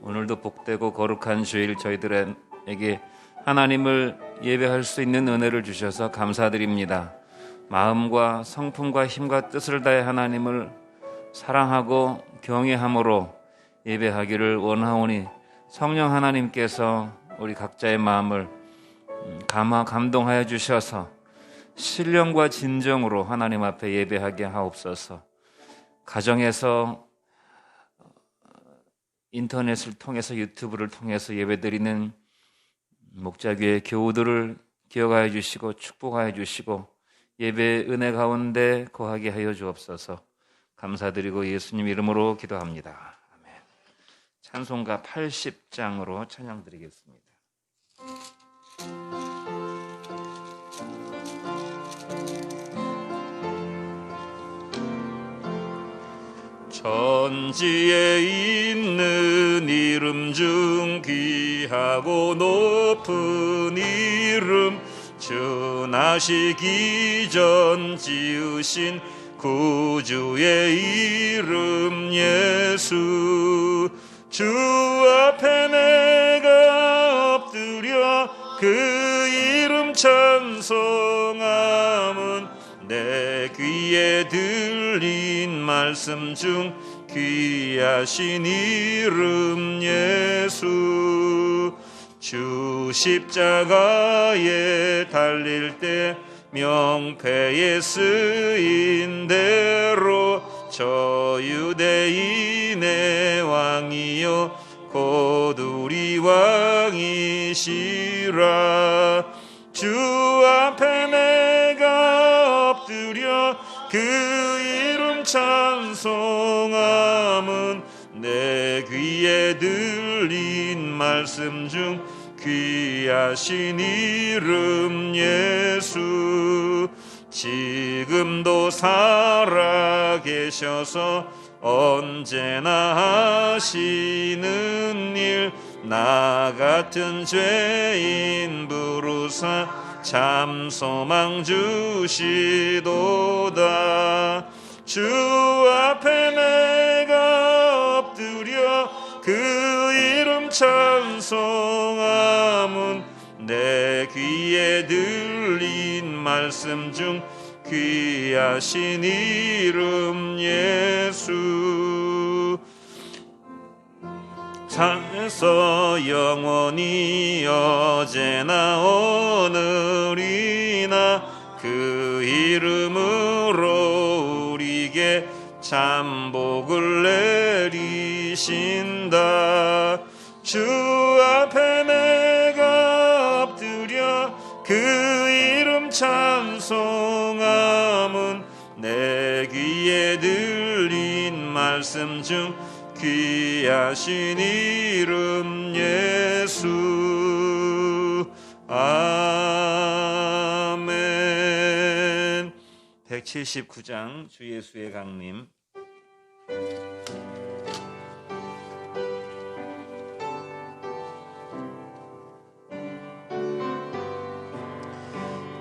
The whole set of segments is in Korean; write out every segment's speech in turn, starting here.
오늘도 복되고 거룩한 주일 저희들에게 하나님을 예배할 수 있는 은혜를 주셔서 감사드립니다. 마음과 성품과 힘과 뜻을 다해 하나님을 사랑하고 경외함으로 예배하기를 원하오니 성령 하나님께서 우리 각자의 마음을 감동하여 주셔서 신령과 진정으로 하나님 앞에 예배하게 하옵소서. 가정에서 인터넷을 통해서 유튜브를 통해서 예배드리는 목자교회 교우들을 기억하여 주시고 축복하여 주시고 예배의 은혜 가운데 거하게 하여 주옵소서. 감사드리고 예수님 이름으로 기도합니다. 아멘. 찬송가 80장으로 찬양드리겠습니다. 천지에 있는 이름 중 귀하고 높은 이름, 전하시기 전 지으신 구주의 이름 예수. 주 앞에 내가 엎드려 그 이름 찬송함은 내 귀에 들린 말씀 중 귀하신 이름 예수. 주 십자가에 달릴 때 명패에 쓰인 대로 저 유대인의 왕이요 곧 우리 왕이시라. 주 앞에 내가 엎드려 그 이름 찬송함은 내 귀에 들린 말씀 중 귀하신 이름 예수. 지금도 살아계셔서 언제나 하시는 일, 나 같은 죄인 부르사 참 소망 주시도다. 주 앞에 내가 엎드려 그 이름 찬송함은 내 귀에 들린 말씀 중 귀하신 이름 예수. 산에서 영원히 어제나 오늘이나 그 이름으로 우리에게 참 복을 내리신다. 주 앞에 내가 엎드려 그 이름 찬송함은 내 귀에 들린 말씀 중 귀하신 이름 예수. 아멘. 179장 주 예수의 강림.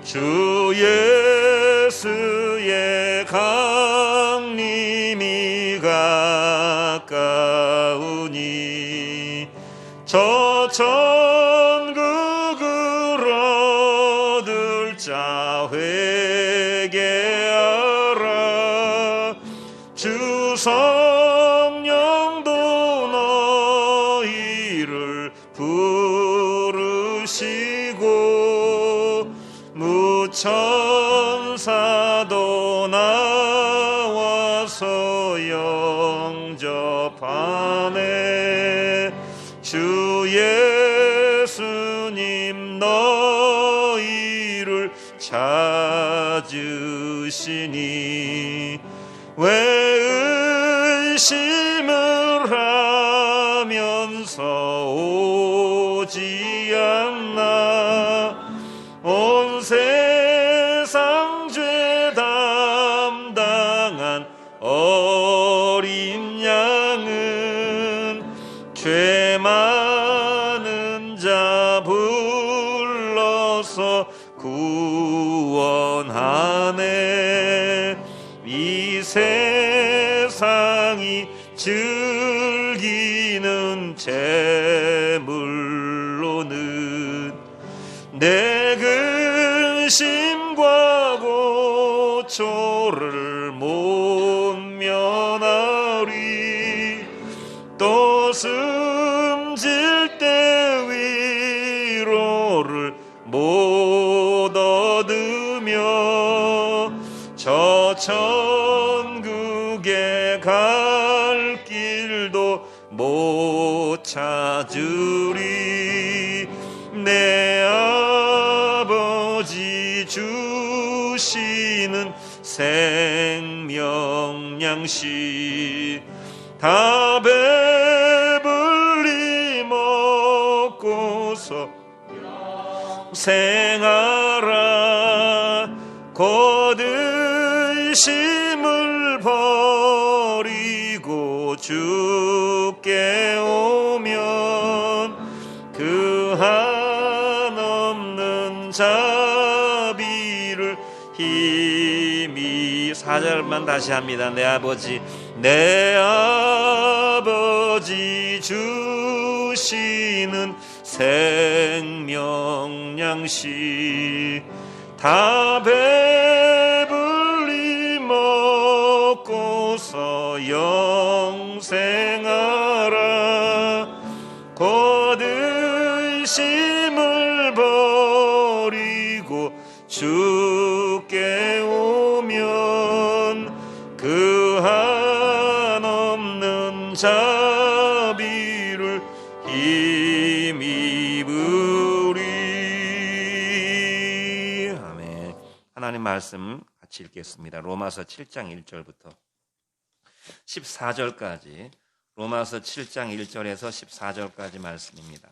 주 예수의 강림이 가까우니 저 천국으로 들 자 회개하라. 주 성령도 너희를 부르시고 무천사도 나와서 영접하네. 주 예수님 너희를 찾으시니 왜 의심을 하면서 오지 않나. 온 세상 죄 담당한 어린 양은 죄 많은 자 불러서 구원하네. 이 세상이 즐기는 큰 제물로는 내 근심과 고초를 못 면하리. 또 숨질 때 위로를 못 얻으며 저 천국에 갈 길도 못 찾으리. 내 아버지 주시는 생명 양식 다 배불리 먹고서 생하라. 곧 의심을 버리고 주께 오면 그 한없는 자비를 힘이 4절만 다시 합니다. 내 아버지 주시는 생명 양식 다 배불리 먹고서 영생하라. 곧 의심을 버리고 주께 오면 그 한없는 자비를 힘입으리. 아멘. 하나님 말씀 같이 읽겠습니다. 로마서 7장 1절부터 14절까지, 로마서 7장 1절에서 14절까지 말씀입니다.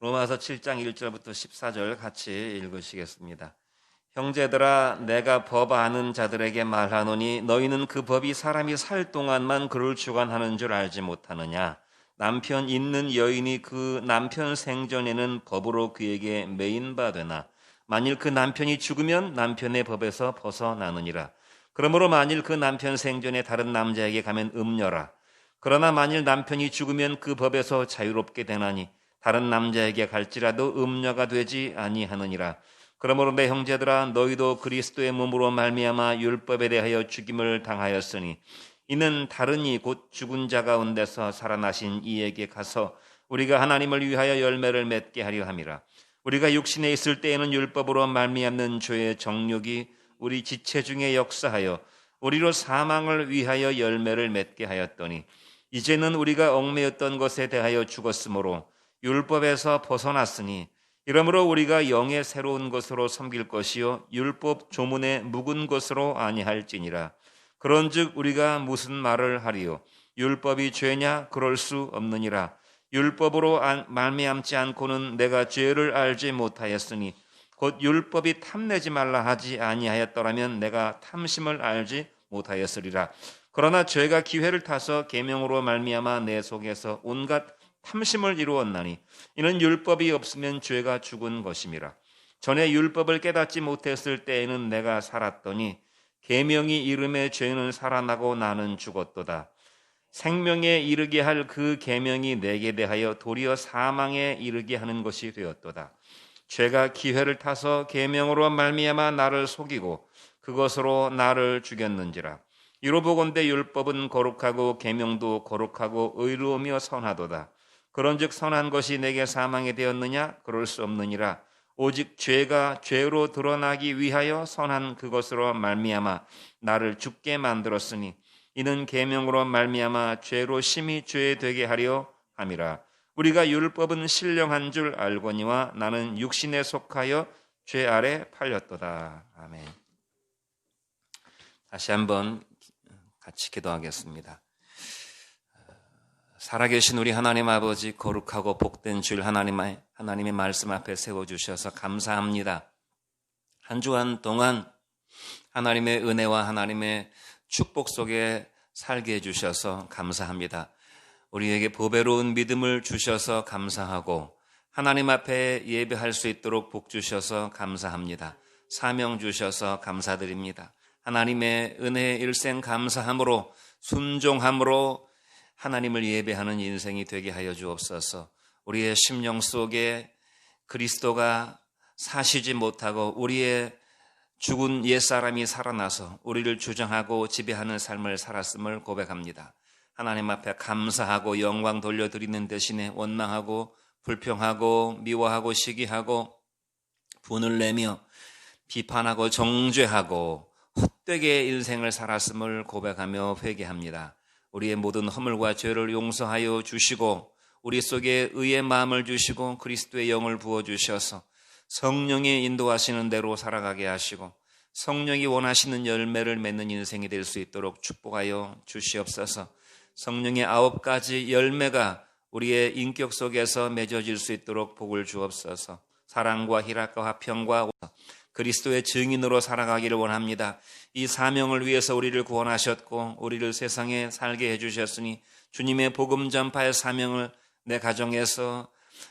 로마서 7장 1절부터 14절 같이 읽으시겠습니다. 형제들아, 내가 법 아는 자들에게 말하노니 너희는 그 법이 사람이 살 동안만 그를 주관하는 줄 알지 못하느냐. 남편 있는 여인이 그 남편 생전에는 법으로 그에게 매인 바 되나 만일 그 남편이 죽으면 남편의 법에서 벗어나느니라. 그러므로 만일 그 남편 생전에 다른 남자에게 가면 음녀라. 그러나 만일 남편이 죽으면 그 법에서 자유롭게 되나니 다른 남자에게 갈지라도 음녀가 되지 아니하느니라. 그러므로 내 형제들아, 너희도 그리스도의 몸으로 말미암아 율법에 대하여 죽임을 당하였으니 이는 다른이 곧 죽은 자 가운데서 살아나신 이에게 가서 우리가 하나님을 위하여 열매를 맺게 하려 함이라. 우리가 육신에 있을 때에는 율법으로 말미암는 죄의 정욕이 우리 지체 중에 역사하여 우리로 사망을 위하여 열매를 맺게 하였더니 이제는 우리가 얽매였던 것에 대하여 죽었으므로 율법에서 벗어났으니 이러므로 우리가 영의 새로운 것으로 섬길 것이요 율법 조문의 묵은 것으로 아니할지니라. 그런즉 우리가 무슨 말을 하리요? 율법이 죄냐? 그럴 수 없느니라. 율법으로 말미암지 않고는 내가 죄를 알지 못하였으니 곧 율법이 탐내지 말라 하지 아니하였더라면 내가 탐심을 알지 못하였으리라. 그러나 죄가 기회를 타서 계명으로 말미암아 내 속에서 온갖 탐심을 이루었나니 이는 율법이 없으면 죄가 죽은 것임이라. 전에 율법을 깨닫지 못했을 때에는 내가 살았더니 계명이 이름에 죄는 살아나고 나는 죽었도다. 생명에 이르게 할 그 계명이 내게 대하여 도리어 사망에 이르게 하는 것이 되었도다. 죄가 기회를 타서 계명으로 말미암아 나를 속이고 그것으로 나를 죽였는지라. 이로 보건대 율법은 거룩하고 계명도 거룩하고 의로우며 선하도다. 그런즉 선한 것이 내게 사망이 되었느냐? 그럴 수 없느니라. 오직 죄가 죄로 드러나기 위하여 선한 그것으로 말미암아 나를 죽게 만들었으니 이는 계명으로 말미암아 죄로 심히 죄되게 하려 함이라. 우리가 율법은 신령한 줄 알거니와 나는 육신에 속하여 죄 아래 팔렸도다. 아멘. 다시 한번 같이 기도하겠습니다. 살아계신 우리 하나님 아버지, 거룩하고 복된 주일 하나님의 말씀 앞에 세워주셔서 감사합니다. 한 주간 동안 하나님의 은혜와 하나님의 축복 속에 살게 해주셔서 감사합니다. 우리에게 보배로운 믿음을 주셔서 감사하고 하나님 앞에 예배할 수 있도록 복 주셔서 감사합니다. 사명 주셔서 감사드립니다. 하나님의 은혜에 일생 감사함으로 순종함으로 하나님을 예배하는 인생이 되게 하여 주옵소서. 우리의 심령 속에 그리스도가 사시지 못하고 우리의 죽은 옛사람이 살아나서 우리를 주장하고 지배하는 삶을 살았음을 고백합니다. 하나님 앞에 감사하고 영광 돌려드리는 대신에 원망하고 불평하고 미워하고 시기하고 분을 내며 비판하고 정죄하고 헛되게 인생을 살았음을 고백하며 회개합니다. 우리의 모든 허물과 죄를 용서하여 주시고 우리 속에 의의 마음을 주시고 그리스도의 영을 부어주셔서 성령이 인도하시는 대로 살아가게 하시고 성령이 원하시는 열매를 맺는 인생이 될 수 있도록 축복하여 주시옵소서. 성령의 9가지 열매가 우리의 인격 속에서 맺어질 수 있도록 복을 주옵소서. 사랑과 희락과 화평과 그리스도의 증인으로 살아가기를 원합니다. 이 사명을 위해서 우리를 구원하셨고 우리를 세상에 살게 해주셨으니 주님의 복음 전파의 사명을 내 가정에서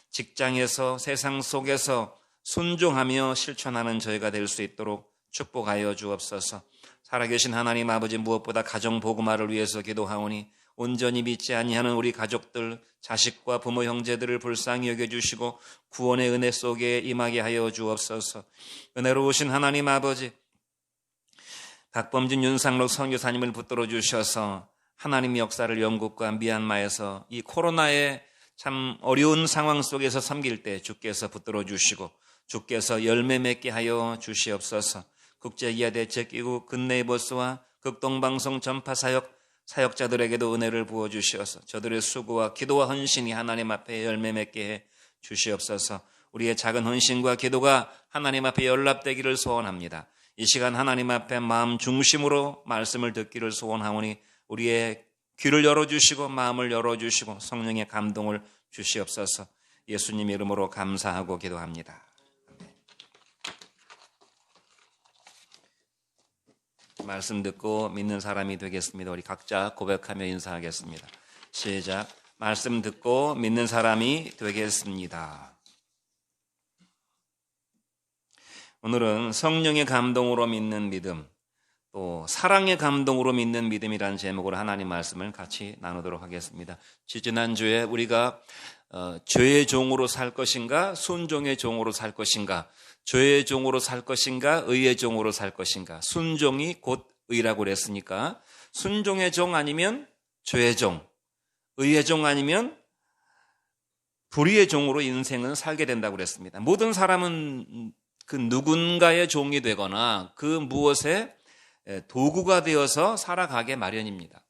직장에서 세상 속에서 순종하며 실천하는 저희가 될 수 있도록 축복하여 주옵소서. 살아계신 하나님 아버지, 무엇보다 가정 복음화를 위해서 기도하오니 온전히 믿지 아니하는 우리 가족들, 자식과 부모 형제들을 불쌍히 여겨주시고 구원의 은혜 속에 임하게 하여 주옵소서. 은혜로우신 하나님 아버지, 박범진 윤상록 선교사님을 붙들어 주셔서 하나님의 역사를 영국과 미얀마에서 이 코로나의 참 어려운 상황 속에서 섬길 때 주께서 붙들어 주시고 주께서 열매 맺게 하여 주시옵소서. 국제기아대책기구 굿네이버스와 극동방송 전파 사역자들에게도 은혜를 부어주시어서 저들의 수고와 기도와 헌신이 하나님 앞에 열매 맺게 해 주시옵소서. 우리의 작은 헌신과 기도가 하나님 앞에 연락되기를 소원합니다. 이 시간 하나님 앞에 마음 중심으로 말씀을 듣기를 소원하오니 우리의 귀를 열어주시고 마음을 열어주시고 성령의 감동을 주시옵소서. 예수님 이름으로 감사하고 기도합니다. 말씀 듣고 믿는 사람이 되겠습니다. 우리 각자 고백하며 인사하겠습니다. 시작. 말씀 듣고 믿는 사람이 되겠습니다. 오늘은 성령의 감동으로 믿는 믿음, 또 사랑의 감동으로 믿는 믿음이라는 제목으로 하나님 말씀을 같이 나누도록 하겠습니다. 지난주에 우리가 죄의 종으로 살 것인가 순종의 종으로 살 것인가, 죄의 종으로 살 것인가 의의 종으로 살 것인가, 순종이 곧 의라고 그랬으니까 순종의 종 아니면 죄의 종, 의의 종 아니면 불의의 종으로 인생은 살게 된다고 그랬습니다. 모든 사람은 그 누군가의 종이 되거나 그 무엇에 도구가 되어서 살아가게 마련입니다.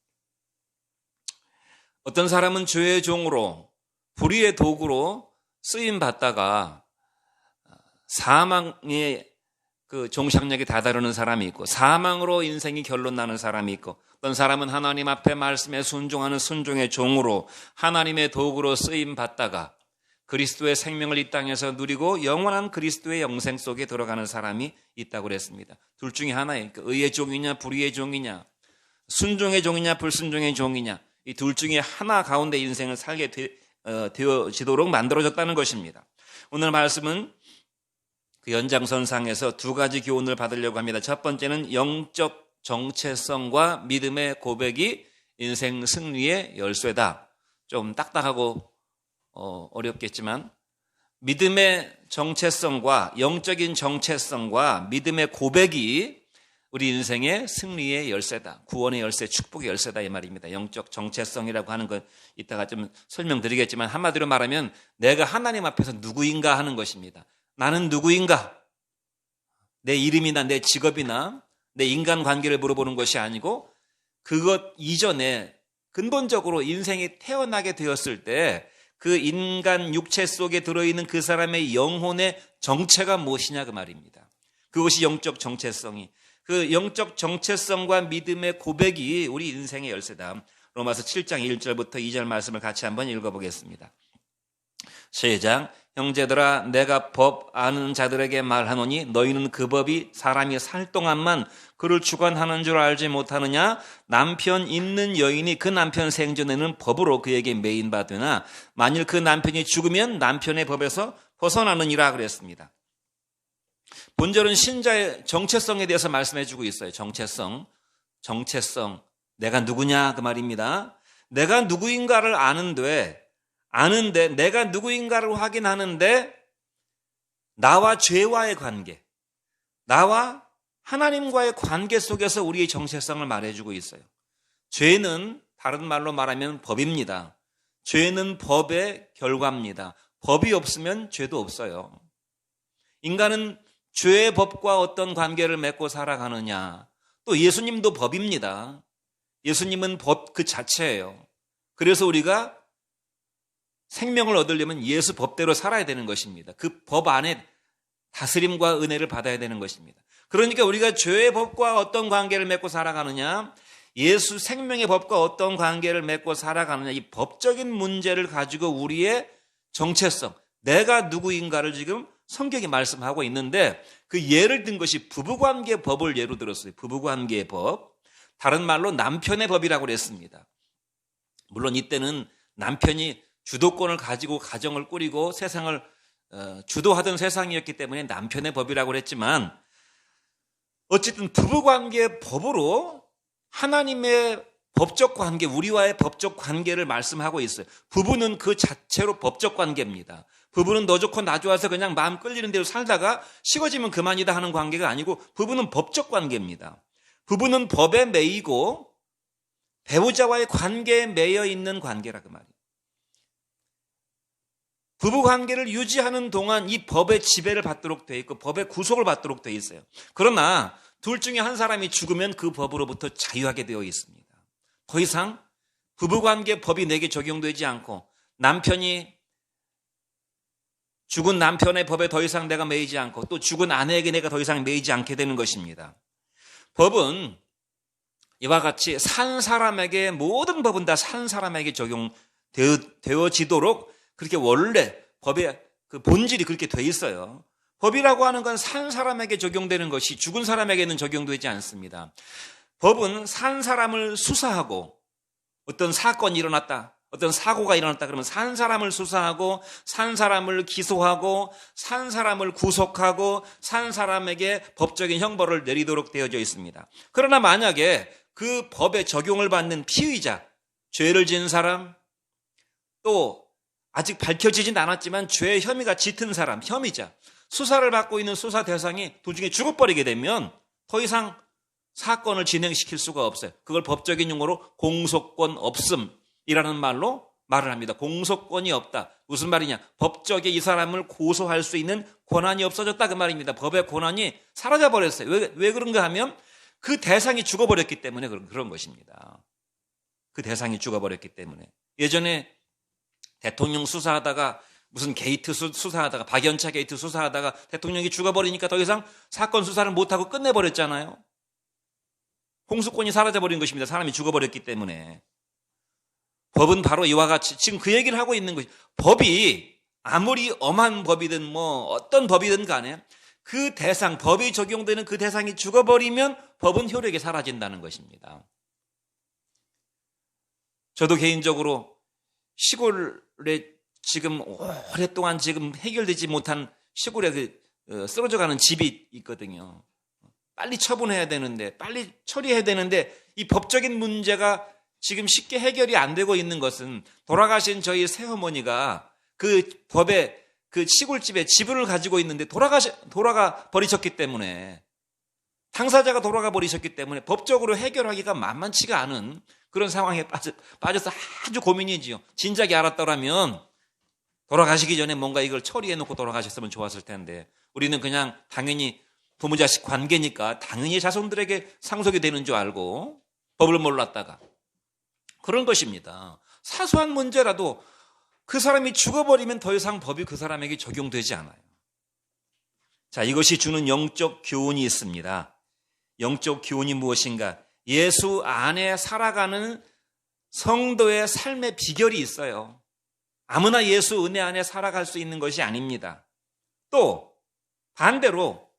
어떤 사람은 죄의 종으로 불의의 도구로 쓰임 받다가 사망의 그 종착역에 다다르는 사람이 있고 사망으로 인생이 결론 나는 사람이 있고 어떤 사람은 하나님 앞에 말씀에 순종하는 순종의 종으로 하나님의 도구로 쓰임 받다가 그리스도의 생명을 이 땅에서 누리고 영원한 그리스도의 영생 속에 들어가는 사람이 있다고 그랬습니다. 둘 중에 하나예요. 의의 종이냐 불의의 종이냐, 순종의 종이냐 불순종의 종이냐, 이 둘 중에 하나 가운데 인생을 살게 되어지도록 만들어졌다는 것입니다. 오늘 말씀은 그 연장선상에서 2가지 교훈을 받으려고 합니다. 첫 번째는 영적 정체성과 믿음의 고백이 인생 승리의 열쇠다. 좀 딱딱하고 어렵겠지만 믿음의 정체성과 영적인 정체성과 믿음의 고백이 우리 인생의 승리의 열쇠다. 구원의 열쇠, 축복의 열쇠다 이 말입니다. 영적 정체성이라고 하는 건 이따가 좀 설명드리겠지만 한마디로 말하면 내가 하나님 앞에서 누구인가 하는 것입니다. 나는 누구인가? 내 이름이나 내 직업이나 내 인간관계를 물어보는 것이 아니고 그것 이전에 근본적으로 인생이 태어나게 되었을 때 그 인간 육체 속에 들어있는 그 사람의 영혼의 정체가 무엇이냐 그 말입니다. 그것이 영적 정체성이, 그 영적 정체성과 믿음의 고백이 우리 인생의 열쇠다. 로마서 7장 1절부터 2절 말씀을 같이 한번 읽어보겠습니다. 시작. 형제들아 내가 법 아는 자들에게 말하노니 너희는 그 법이 사람이 살 동안만 그를 주관하는 줄 알지 못하느냐. 남편 있는 여인이 그 남편 생전에는 법으로 그에게 매인 바 되나 만일 그 남편이 죽으면 남편의 법에서 벗어나느니라 그랬습니다. 본절은 신자의 정체성에 대해서 말씀해 주고 있어요. 정체성, 내가 누구냐 그 말입니다. 내가 누구인가를 아는데 내가 누구인가를 확인하는데 나와 죄와의 관계, 나와 하나님과의 관계 속에서 우리의 정체성을 말해주고 있어요. 죄는 다른 말로 말하면 법입니다. 죄는 법의 결과입니다. 법이 없으면 죄도 없어요. 인간은 죄의 법과 어떤 관계를 맺고 살아가느냐. 또 예수님도 법입니다. 예수님은 법 그 자체예요. 그래서 우리가 생명을 얻으려면 예수 법대로 살아야 되는 것입니다. 그 법 안에 다스림과 은혜를 받아야 되는 것입니다. 그러니까 우리가 죄의 법과 어떤 관계를 맺고 살아가느냐, 예수 생명의 법과 어떤 관계를 맺고 살아가느냐, 이 법적인 문제를 가지고 우리의 정체성, 내가 누구인가를 지금 성경이 말씀하고 있는데 그 예를 든 것이 부부관계 법을 예로 들었어요. 부부관계의 법. 다른 말로 남편의 법이라고 그랬습니다. 물론 이때는 남편이 주도권을 가지고 가정을 꾸리고 세상을 주도하던 세상이었기 때문에 남편의 법이라고 그랬지만 어쨌든 부부관계의 법으로 하나님의 법적 관계, 우리와의 법적 관계를 말씀하고 있어요. 부부는 그 자체로 법적 관계입니다. 부부는 너 좋고 나 좋아서 그냥 마음 끌리는 대로 살다가 식어지면 그만이다 하는 관계가 아니고 부부는 법적 관계입니다. 부부는 법에 매이고 배우자와의 관계에 매여 있는 관계라 그 말이에요. 부부 관계를 유지하는 동안 이 법의 지배를 받도록 되어 있고 법의 구속을 받도록 되어 있어요. 그러나 둘 중에 한 사람이 죽으면 그 법으로부터 자유하게 되어 있습니다. 더 이상 부부관계 법이 내게 적용되지 않고 남편이 죽은 남편의 법에 더 이상 내가 매이지 않고 또 죽은 아내에게 내가 더 이상 매이지 않게 되는 것입니다. 법은 이와 같이 산 사람에게 모든 법은 다 산 사람에게 적용되어지도록 그렇게 원래 법의 그 본질이 그렇게 돼 있어요. 법이라고 하는 건 산 사람에게 적용되는 것이 죽은 사람에게는 적용되지 않습니다. 법은 산 사람을 수사하고 어떤 사건이 일어났다, 어떤 사고가 일어났다 그러면 산 사람을 수사하고 산 사람을 기소하고 산 사람을 구속하고 산 사람에게 법적인 형벌을 내리도록 되어져 있습니다. 그러나 만약에 그 법에 적용을 받는 피의자, 죄를 지은 사람, 또 아직 밝혀지진 않았지만 죄의 혐의가 짙은 사람, 혐의자, 수사를 받고 있는 수사 대상이 도중에 죽어버리게 되면 더 이상 사건을 진행시킬 수가 없어요. 그걸 법적인 용어로 공소권 없음이라는 말로 말을 합니다. 공소권이 없다. 무슨 말이냐? 법적에 이 사람을 고소할 수 있는 권한이 없어졌다 그 말입니다. 법의 권한이 사라져버렸어요. 왜 그런가 하면 그 대상이 죽어버렸기 때문에 그런 것입니다. 그 대상이 죽어버렸기 때문에. 예전에 대통령 수사하다가 무슨 게이트 수사하다가 박연차 게이트 수사하다가 대통령이 죽어버리니까 더 이상 사건 수사를 못하고 끝내버렸잖아요. 공소권이 사라져버린 것입니다. 사람이 죽어버렸기 때문에. 법은 바로 이와 같이 지금 그 얘기를 하고 있는 것이 법이 아무리 엄한 법이든 뭐 어떤 법이든 간에 그 대상, 법이 적용되는 그 대상이 죽어버리면 법은 효력이 사라진다는 것입니다. 저도 개인적으로 시골에 지금 오랫동안 지금 해결되지 못한 시골에 쓰러져가는 집이 있거든요. 빨리 처분해야 되는데, 빨리 처리해야 되는데 이 법적인 문제가 지금 쉽게 해결이 안 되고 있는 것은 돌아가신 저희 새어머니가 그 법에 그 시골집에 지분을 가지고 있는데 돌아가 버리셨기 때문에, 당사자가 돌아가 버리셨기 때문에 법적으로 해결하기가 만만치가 않은 그런 상황에 빠져서 아주 고민이지요. 진작에 알았더라면 돌아가시기 전에 뭔가 이걸 처리해놓고 돌아가셨으면 좋았을 텐데 우리는 그냥 당연히 부모 자식 관계니까 당연히 자손들에게 상속이 되는 줄 알고 법을 몰랐다가 그런 것입니다. 사소한 문제라도 그 사람이 죽어버리면 더 이상 법이 그 사람에게 적용되지 않아요. 자, 이것이 주는 영적 교훈이 있습니다. 영적 교훈이 무엇인가? 예수 안에 살아가는 성도의 삶의 비결이 있어요. 아무나 예수 은혜 안에 살아갈 수 있는 것이 아닙니다. 또 반대로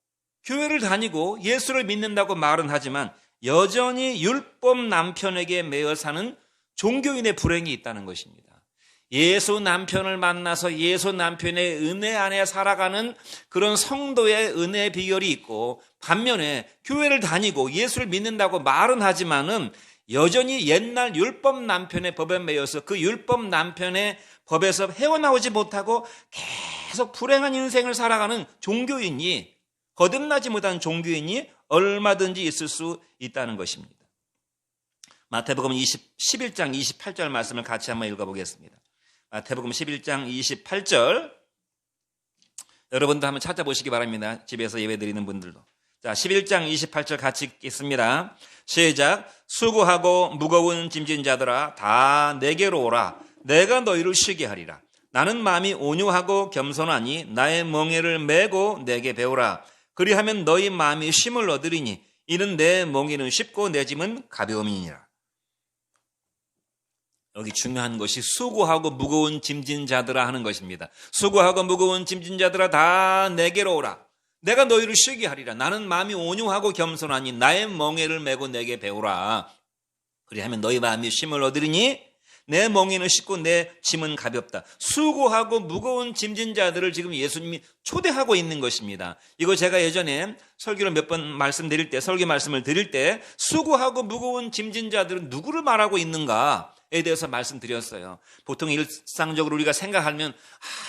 교회를 다니고 예수를 믿는다고 말은 하지만 여전히 율법 남편에게 매여 사는 종교인의 불행이 있다는 것입니다. 예수 남편을 만나서 예수 남편의 은혜 안에 살아가는 그런 성도의 은혜의 비결이 있고, 반면에 교회를 다니고 예수를 믿는다고 말은 하지만은 여전히 옛날 율법 남편의 법에 매여서 그 율법 남편의 법에서 헤어나오지 못하고 계속 불행한 인생을 살아가는 종교인이, 거듭나지 못한 종교인이 얼마든지 있을 수 있다는 것입니다. 마태복음 11장 28절 말씀을 같이 한번 읽어보겠습니다. 마태복음 11장 28절, 여러분도 한번 찾아보시기 바랍니다. 집에서 예배드리는 분들도. 자, 11장 28절 같이 읽겠습니다. 시작. 수고하고 무거운 짐진 자들아 다 내게로 오라. 내가 너희를 쉬게 하리라. 나는 마음이 온유하고 겸손하니 나의 멍에를 메고 내게 배우라. 그리하면 너희 마음이 쉼을 얻으리니 이는 내 멍에는 쉽고 내 짐은 가벼움이니라. 여기 중요한 것이 수고하고 무거운 짐진 자들아 하는 것입니다. 수고하고 무거운 짐진 자들아 다 내게로 오라. 내가 너희를 쉬게 하리라. 나는 마음이 온유하고 겸손하니 나의 멍에를 메고 내게 배우라. 그리하면 너희 마음이 쉼을 얻으리니 내 멍에는 쉽고 내 짐은 가볍다. 수고하고 무거운 짐진 자들을 지금 예수님이 초대하고 있는 것입니다. 이거 제가 예전에 설교를 몇 번 말씀드릴 때, 설교 말씀을 드릴 때 수고하고 무거운 짐진 자들은 누구를 말하고 있는가에 대해서 말씀드렸어요. 보통 일상적으로 우리가 생각하면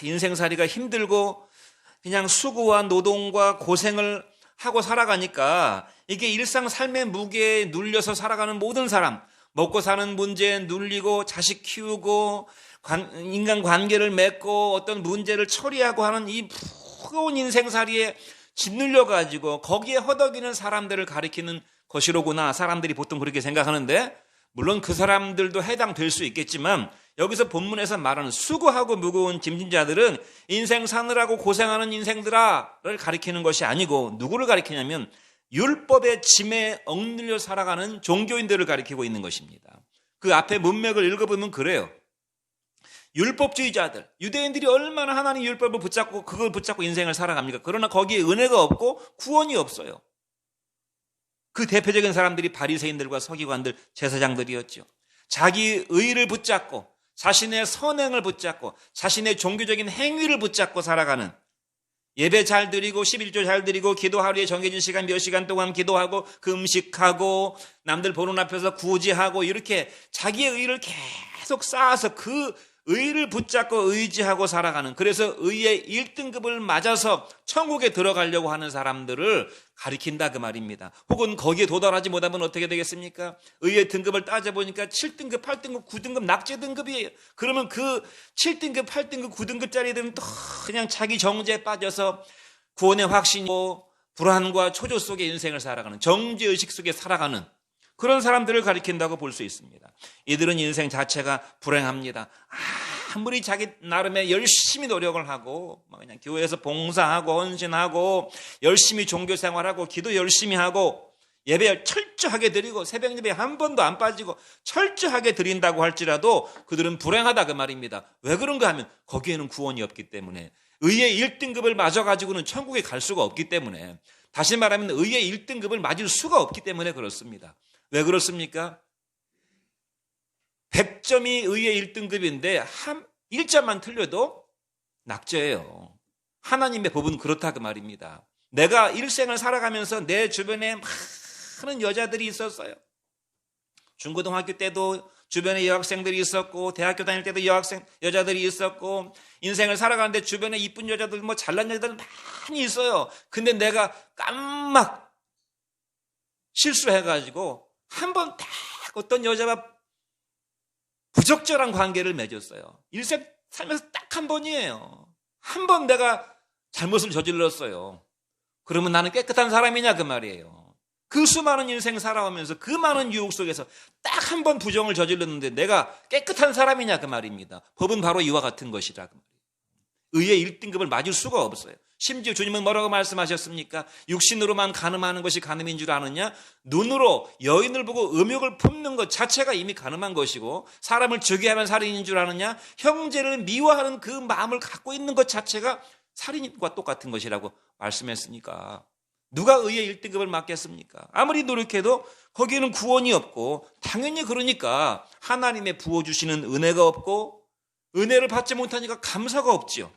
인생살이가 힘들고 그냥 수고와 노동과 고생을 하고 살아가니까 이게 일상 삶의 무게에 눌려서 살아가는 모든 사람, 먹고 사는 문제에 눌리고 자식 키우고 인간관계를 맺고 어떤 문제를 처리하고 하는 이 무거운 인생살이에 짓눌려가지고 거기에 허덕이는 사람들을 가리키는 것이로구나. 사람들이 보통 그렇게 생각하는데, 물론 그 사람들도 해당될 수 있겠지만 여기서 본문에서 말하는 수고하고 무거운 짐진 자들은 인생 사느라고 고생하는 인생들아를 가리키는 것이 아니고 누구를 가리키냐면 율법의 짐에 억눌려 살아가는 종교인들을 가리키고 있는 것입니다. 그 앞에 문맥을 읽어보면 그래요. 율법주의자들, 유대인들이 얼마나 하나님 율법을 붙잡고 그걸 붙잡고 인생을 살아갑니까? 그러나 거기에 은혜가 없고 구원이 없어요. 그 대표적인 사람들이 바리새인들과 서기관들, 제사장들이었죠. 자기 의를 붙잡고 자신의 선행을 붙잡고 자신의 종교적인 행위를 붙잡고 살아가는, 예배 잘 드리고 11조 잘 드리고 기도 하루에 정해진 시간 몇 시간 동안 기도하고 금식하고 남들 보는 앞에서 구제하고 이렇게 자기의 의를 계속 쌓아서 그 의를 붙잡고 의지하고 살아가는, 그래서 의의 1등급을 맞아서 천국에 들어가려고 하는 사람들을 가리킨다 그 말입니다. 혹은 거기에 도달하지 못하면 어떻게 되겠습니까? 의의 등급을 따져보니까 7등급, 8등급, 9등급 낙제 등급이에요. 그러면 그 7등급, 8등급, 9등급짜리들은 또 그냥 자기 정죄에 빠져서 구원의 확신이고 불안과 초조 속의 인생을 살아가는, 정죄의식 속에 살아가는 그런 사람들을 가리킨다고 볼 수 있습니다. 이들은 인생 자체가 불행합니다. 아무리 자기 나름의 열심히 노력을 하고 그냥 교회에서 봉사하고 헌신하고 열심히 종교 생활하고 기도 열심히 하고 예배 철저하게 드리고 새벽 예배 한 번도 안 빠지고 철저하게 드린다고 할지라도 그들은 불행하다 그 말입니다. 왜 그런가 하면 거기에는 구원이 없기 때문에, 의의 1등급을 맞아가지고는 천국에 갈 수가 없기 때문에, 다시 말하면 의의 1등급을 맞을 수가 없기 때문에 그렇습니다. 왜 그렇습니까? 100점이 의의 1등급인데 한 1점만 틀려도 낙제예요. 하나님의 법은 그렇다 그 말입니다. 내가 일생을 살아가면서 내 주변에 많은 여자들이 있었어요. 중고등학교 때도 주변에 여학생들이 있었고, 대학교 다닐 때도 여자들이 있었고, 인생을 살아가는데 주변에 이쁜 여자들, 잘난 여자들 많이 있어요. 근데 내가 깜막 실수해가지고 한 번 딱 어떤 여자와 부적절한 관계를 맺었어요. 일생 살면서 딱 한 번이에요. 한 번 내가 잘못을 저질렀어요. 그러면 나는 깨끗한 사람이냐 그 말이에요. 그 수많은 인생 살아오면서 그 많은 유혹 속에서 딱 한 번 부정을 저질렀는데 내가 깨끗한 사람이냐 그 말입니다. 법은 바로 이와 같은 것이라 그 말이에요. 의의 1등급을 맞을 수가 없어요. 심지어 주님은 뭐라고 말씀하셨습니까? 육신으로만 간음하는 것이 간음인 줄 아느냐? 눈으로 여인을 보고 음욕을 품는 것 자체가 이미 간음한 것이고, 사람을 저기하면 살인인 줄 아느냐? 형제를 미워하는 그 마음을 갖고 있는 것 자체가 살인과 똑같은 것이라고 말씀했으니까 누가 의의 1등급을 맞겠습니까? 아무리 노력해도 거기에는 구원이 없고, 당연히 그러니까 하나님의 부어주시는 은혜가 없고, 은혜를 받지 못하니까 감사가 없지요.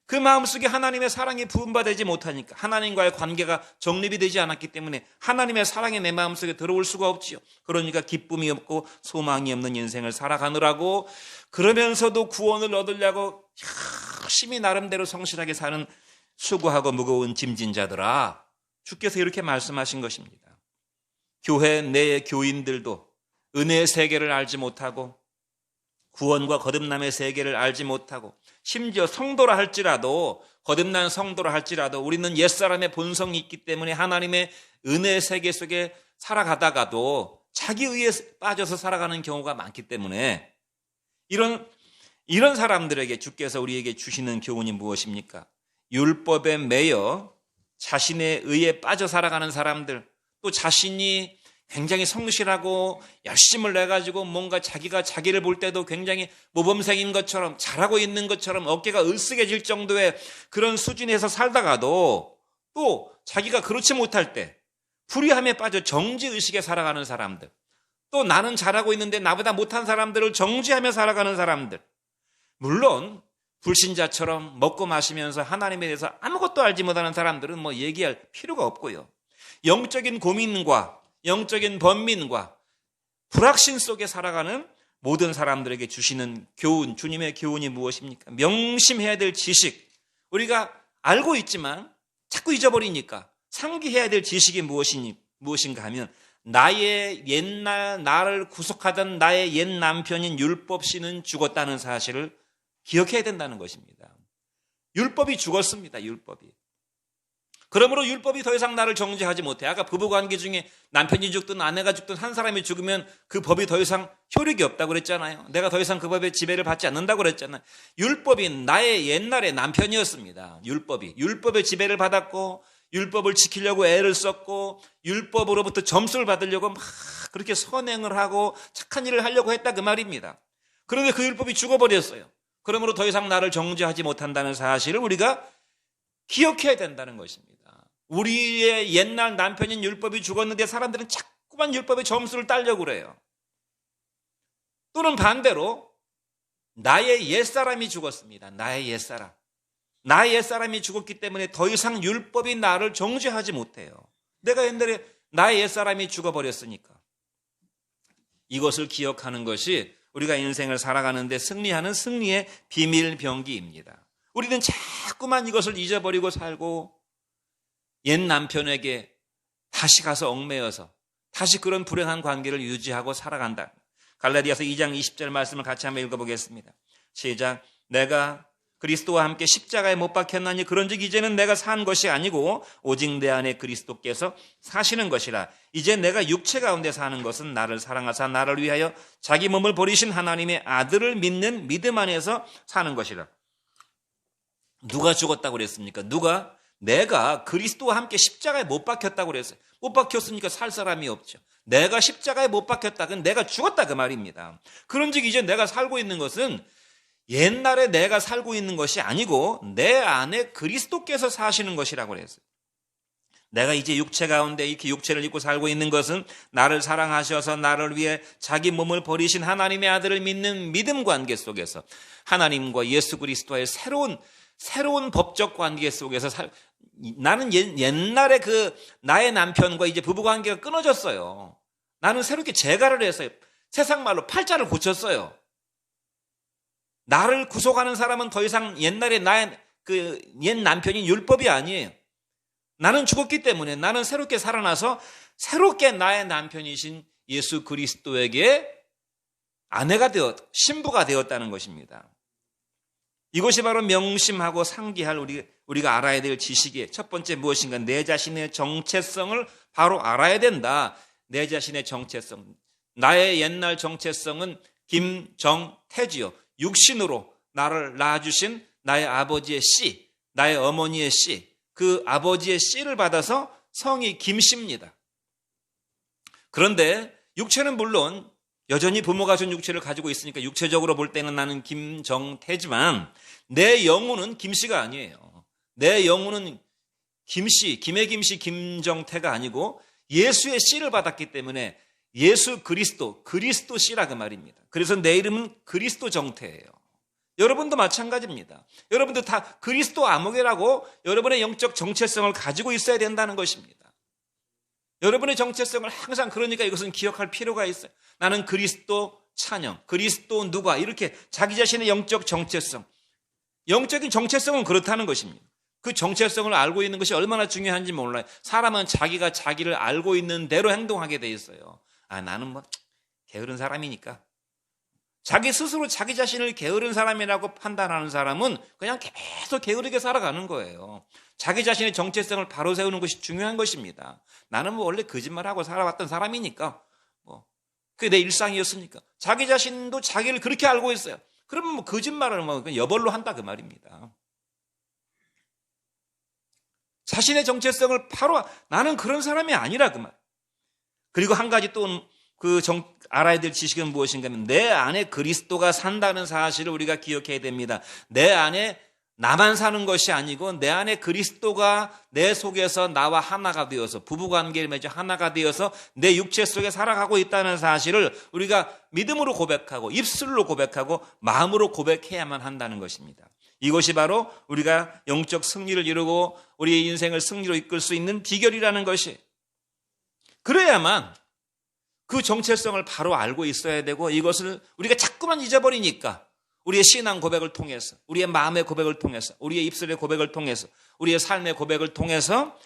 그 마음속에 하나님의 사랑이 부음받지 못하니까 하나님과의 관계가 정립이 되지 않았기 때문에 하나님의 사랑이 내 마음속에 들어올 수가 없지요. 그러니까 기쁨이 없고 소망이 없는 인생을 살아가느라고, 그러면서도 구원을 얻으려고 열심히 나름대로 성실하게 사는 수고하고 무거운 짐진 자들아, 주께서 이렇게 말씀하신 것입니다. 교회 내의 교인들도 은혜의 세계를 알지 못하고 구원과 거듭남의 세계를 알지 못하고, 심지어 성도라 할지라도, 거듭난 성도라 할지라도 우리는 옛사람의 본성이 있기 때문에 하나님의 은혜의 세계 속에 살아가다가도 자기 의에 빠져서 살아가는 경우가 많기 때문에, 이런 사람들에게 주께서 우리에게 주시는 교훈이 무엇입니까? 율법에 매여 자신의 의에 빠져 살아가는 사람들, 또 자신이 굉장히 성실하고 열심을 내가지고 뭔가 자기가 자기를 볼 때도 굉장히 모범생인 것처럼, 잘하고 있는 것처럼 어깨가 으쓱해질 정도의 그런 수준에서 살다가도, 또 자기가 그렇지 못할 때 불의함에 빠져 정죄의식에 살아가는 사람들, 또 나는 잘하고 있는데 나보다 못한 사람들을 정죄하며 살아가는 사람들, 물론 불신자처럼 먹고 마시면서 하나님에 대해서 아무것도 알지 못하는 사람들은 뭐 얘기할 필요가 없고요. 영적인 고민과 영적인 번민과 불확신 속에 살아가는 모든 사람들에게 주시는 교훈, 주님의 교훈이 무엇입니까? 명심해야 될 지식, 우리가 알고 있지만 자꾸 잊어버리니까 상기해야 될 지식이 무엇인가 하면, 나의 옛날 나를 구속하던 나의 옛 남편인 율법씨는 죽었다는 사실을 기억해야 된다는 것입니다. 율법이 죽었습니다. 율법이. 그러므로 율법이 더 이상 나를 정죄하지 못해. 아까 부부관계 중에 남편이 죽든 아내가 죽든 한 사람이 죽으면 그 법이 더 이상 효력이 없다고 그랬잖아요. 내가 더 이상 그 법의 지배를 받지 않는다고 그랬잖아요. 율법이 나의 옛날의 남편이었습니다. 율법의 지배를 받았고, 율법을 지키려고 애를 썼고, 율법으로부터 점수를 받으려고 막 그렇게 선행을 하고 착한 일을 하려고 했다, 그 말입니다. 그런데 그 율법이 죽어버렸어요. 그러므로 더 이상 나를 정죄하지 못한다는 사실을 우리가 기억해야 된다는 것입니다. 우리의 옛날 남편인 율법이 죽었는데 사람들은 자꾸만 율법의 점수를 따려고 그래요. 또는 반대로 나의 옛사람이 죽었습니다. 나의 옛사람이 죽었기 때문에 더 이상 율법이 나를 정죄하지 못해요. 내가 옛날에 나의 옛사람이 죽어버렸으니까. 이것을 기억하는 것이 우리가 인생을 살아가는데 승리하는 승리의 비밀병기입니다. 우리는 자꾸만 이것을 잊어버리고 살고, 옛 남편에게 다시 가서 얽매여서 다시 그런 불행한 관계를 유지하고 살아간다. 갈라디아서 2장 20절 말씀을 같이 한번 읽어보겠습니다. 시작. 내가 그리스도와 함께 십자가에 못 박혔나니 그런즉 이제는 내가 산 것이 아니고 오직 내 안에 그리스도께서 사시는 것이라. 이제 내가 육체 가운데 사는 것은 나를 사랑하사 나를 위하여 자기 몸을 버리신 하나님의 아들을 믿는 믿음 안에서 사는 것이라. 누가 죽었다고 그랬습니까? 내가 그리스도와 함께 십자가에 못 박혔다고 그랬어요. 못 박혔으니까 살 사람이 없죠. 내가 십자가에 못 박혔다, 그건 내가 죽었다, 그 말입니다. 그런즉 이제 내가 살고 있는 것은 옛날에 내가 살고 있는 것이 아니고 내 안에 그리스도께서 사시는 것이라고 그랬어요. 내가 이제 육체 가운데 이렇게 육체를 입고 살고 있는 것은 나를 사랑하셔서 나를 위해 자기 몸을 버리신 하나님의 아들을 믿는 믿음 관계 속에서 하나님과 예수 그리스도의 새로운 법적 관계 속에서 나는 옛날에 나의 남편과 이제 부부 관계가 끊어졌어요. 나는 새롭게 재가를 했어요. 세상 말로 팔자를 고쳤어요. 나를 구속하는 사람은 더 이상 옛날에 나의 옛 남편인 율법이 아니에요. 나는 죽었기 때문에 나는 새롭게 살아나서 새롭게 나의 남편이신 예수 그리스도에게 신부가 되었다는 것입니다. 이것이 바로 명심하고 상기할 우리가 알아야 될 지식이에요. 첫 번째 무엇인가? 내 자신의 정체성을 바로 알아야 된다. 내 자신의 정체성. 나의 옛날 정체성은 김정태지요. 육신으로 나를 낳아주신 나의 아버지의 씨, 나의 어머니의 씨, 그 아버지의 씨를 받아서 성이 김씨입니다. 그런데 육체는 물론 여전히 부모가 준 육체를 가지고 있으니까 육체적으로 볼 때는 나는 김정태지만 내 영혼은 김씨가 아니에요. 내 영혼은 김의 김씨 김정태가 아니고 예수의 씨를 받았기 때문에 예수 그리스도 씨라 그 말입니다. 그래서 내 이름은 그리스도 정태예요. 여러분도 마찬가지입니다. 여러분도 다 그리스도 암흑이라고 여러분의 영적 정체성을 가지고 있어야 된다는 것입니다. 여러분의 정체성을 항상 그러니까 이것은 기억할 필요가 있어요. 나는 그리스도 찬양, 그리스도 누가 이렇게 자기 자신의 영적 정체성, 영적인 정체성은 그렇다는 것입니다. 그 정체성을 알고 있는 것이 얼마나 중요한지 몰라요. 사람은 자기가 자기를 알고 있는 대로 행동하게 돼 있어요. 나는 뭐 게으른 사람이니까. 자기 스스로 자기 자신을 게으른 사람이라고 판단하는 사람은 그냥 계속 게으르게 살아가는 거예요. 자기 자신의 정체성을 바로 세우는 것이 중요한 것입니다. 나는 뭐 원래 거짓말하고 살아왔던 사람이니까 그게 내 일상이었으니까. 자기 자신도 자기를 그렇게 알고 있어요. 그러면 뭐 거짓말을 뭐 여벌로 한다 그 말입니다. 자신의 정체성을 바로 나는 그런 사람이 아니라 그 말. 그리고 한 가지 또 알아야 될 지식은 무엇인가 하면 내 안에 그리스도가 산다는 사실을 우리가 기억해야 됩니다. 내 안에 나만 사는 것이 아니고 내 안에 그리스도가 내 속에서 나와 하나가 되어서 부부관계를 맺어 하나가 되어서 내 육체 속에 살아가고 있다는 사실을 우리가 믿음으로 고백하고 입술로 고백하고 마음으로 고백해야만 한다는 것입니다. 이것이 바로 우리가 영적 승리를 이루고 우리의 인생을 승리로 이끌 수 있는 비결이라는 것이, 그래야만 그 정체성을 바로 알고 있어야 되고, 이것을 우리가 자꾸만 잊어버리니까 우리의 신앙 고백을 통해서, 우리의 마음의 고백을 통해서, 우리의 입술의 고백을 통해서, 우리의 삶의 고백을 통해서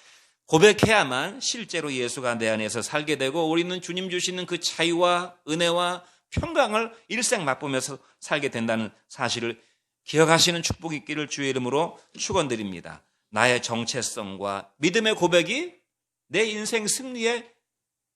고백해야만 실제로 예수가 내 안에서 살게 되고 우리는 주님 주시는 그 자유와 은혜와 평강을 일생 맛보면서 살게 된다는 사실을 기억하시는 축복이 있기를 주의 이름으로 축원드립니다. 나의 정체성과 믿음의 고백이 내 인생 승리의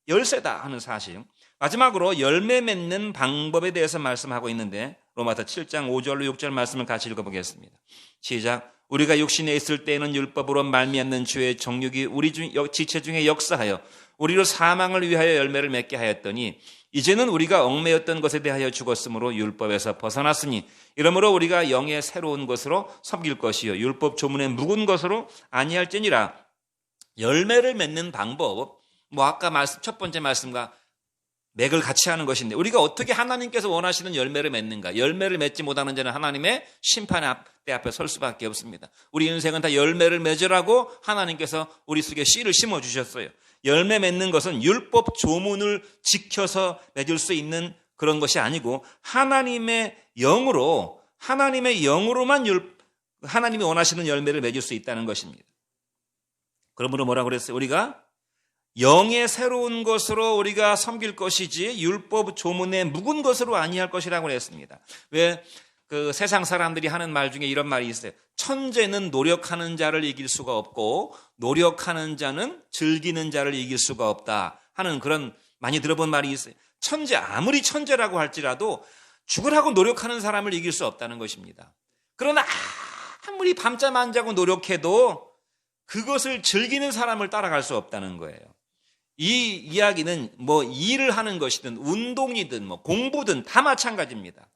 열쇠다 하는 사실. 마지막으로 열매 맺는 방법에 대해서 말씀하고 있는데 로마서 7장 5절로 6절 말씀을 같이 읽어보겠습니다. 시작. 우리가 육신에 있을 때에는 율법으로 말미암는 죄의 정욕이 우리 지체 중에 역사하여 우리로 사망을 위하여 열매를 맺게 하였더니 이제는 우리가 얽매였던 것에 대하여 죽었으므로 율법에서 벗어났으니 이러므로 우리가 영의 새로운 것으로 섬길 것이요 율법 조문의 묵은 것으로 아니할지니라. 열매를 맺는 방법, 아까 첫 번째 말씀과 맥을 같이 하는 것인데 우리가 어떻게 하나님께서 원하시는 열매를 맺는가? 열매를 맺지 못하는 자는 하나님의 심판 앞에 설 수밖에 없습니다. 우리 인생은 다 열매를 맺으라고 하나님께서 우리 속에 씨를 심어주셨어요. 열매 맺는 것은 율법 조문을 지켜서 맺을 수 있는 그런 것이 아니고 하나님의 영으로만 하나님이 원하시는 열매를 맺을 수 있다는 것입니다. 그러므로 뭐라고 그랬어요? 우리가 영의 새로운 것으로 우리가 섬길 것이지 율법 조문의 묵은 것으로 아니할 것이라고 했습니다. 왜 그 세상 사람들이 하는 말 중에 이런 말이 있어요. 천재는 노력하는 자를 이길 수가 없고 노력하는 자는 즐기는 자를 이길 수가 없다 하는 그런 많이 들어본 말이 있어요. 아무리 천재라고 할지라도 죽으라고 노력하는 사람을 이길 수 없다는 것입니다. 그러나 아무리 밤잠 안 자고 노력해도 그것을 즐기는 사람을 따라갈 수 없다는 거예요. 이 이야기는 일을 하는 것이든 운동이든 공부든 다 마찬가지입니다.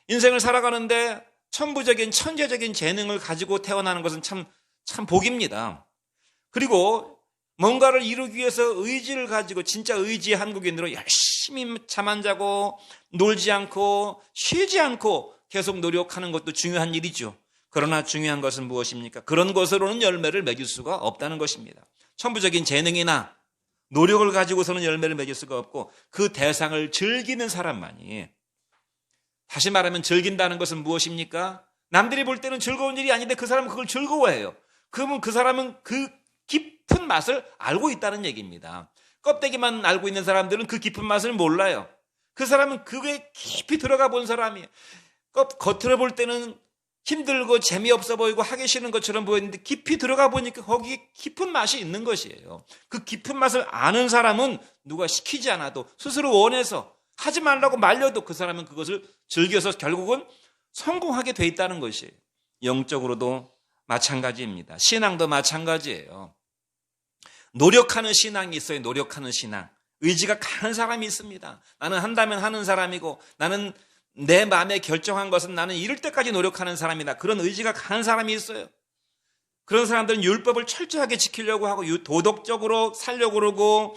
인생을 살아가는데 천부적인 천재적인 재능을 가지고 태어나는 것은 참 복입니다. 그리고 뭔가를 이루기 위해서 의지를 가지고 진짜 의지의 한국인으로 열심히 잠 안 자고 놀지 않고 쉬지 않고 계속 노력하는 것도 중요한 일이죠. 그러나 중요한 것은 무엇입니까? 그런 것으로는 열매를 맺을 수가 없다는 것입니다. 천부적인 재능이나 노력을 가지고서는 열매를 맺을 수가 없고 그 대상을 즐기는 사람만이, 다시 말하면 즐긴다는 것은 무엇입니까? 남들이 볼 때는 즐거운 일이 아닌데 그 사람은 그걸 즐거워해요. 그러면 그 사람은 그 깊은 맛을 알고 있다는 얘기입니다. 껍데기만 알고 있는 사람들은 그 깊은 맛을 몰라요. 그 사람은 그게 깊이 들어가 본 사람이에요. 겉으로 볼 때는 힘들고 재미없어 보이고 하기 싫은 것처럼 보이는데 깊이 들어가 보니까 거기에 깊은 맛이 있는 것이에요. 그 깊은 맛을 아는 사람은 누가 시키지 않아도 스스로 원해서 하지 말라고 말려도 그 사람은 그것을 즐겨서 결국은 성공하게 돼 있다는 것이에요. 영적으로도 마찬가지입니다. 신앙도 마찬가지예요. 노력하는 신앙이 있어요. 노력하는 신앙. 의지가 강한 사람이 있습니다. 나는 한다면 하는 사람이고 나는 내 마음에 결정한 것은 나는 이룰 때까지 노력하는 사람이다. 그런 의지가 강한 사람이 있어요. 그런 사람들은 율법을 철저하게 지키려고 하고 도덕적으로 살려고 그러고